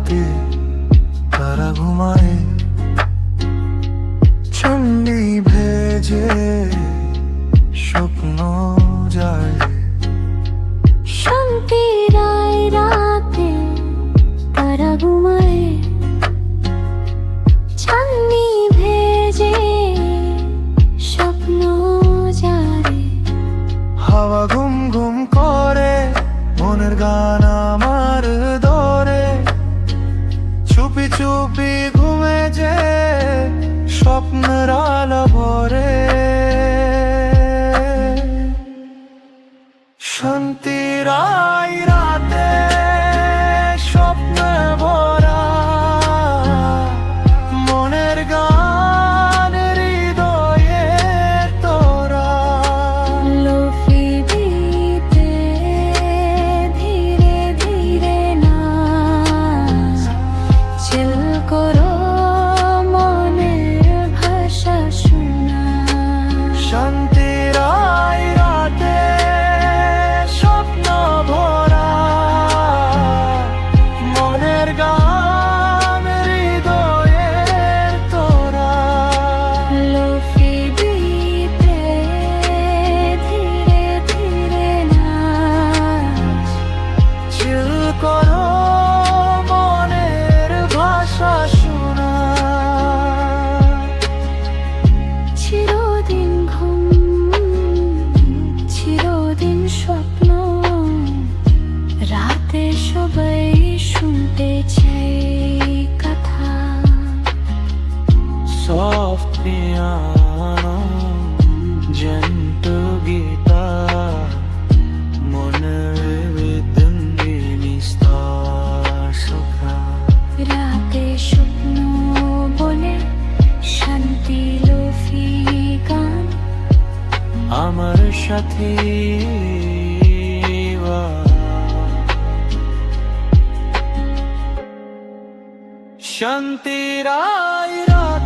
রাতে তারা ঘুমায়, চুন্নি ভেজে স্বপ্ন যায়। শান্তির রাতে তারা ঘুমায়, চাঁদনি ভেজে স্বপ্ন যায়। হাওয়া ঘুম ঘুম করে, মনের গান আমার ধরে, চুপি চুপি ঘুমে যে স্বপ্নের আলো ভরে। শান্তির রাতে স্বপ্নে ভরা, মনের গান হৃদয়ে তোরা। লোফি দিতে ধীরে ধীরে নাচ, চিল করো মনের ভাষা শোনা। শান্তির রাতে স্বপ্ন ভরা, মনের গান হৃদয়ে তোরা। লোফি দিতে ধীরে ধীরে নাচ, চিল করো মনের ভাষা শোনা। চিরদিন ঘুম, চিরদিন স্বপ্ন, রাতে সবাই শুনতে চাই কথা। Soft piano, gentle guitar, মনের rhythm নিস্তার সখা। রাতে স্বপ্ন বলে শান্তি লোফি গান, আমার সাথে শান্তির রাতে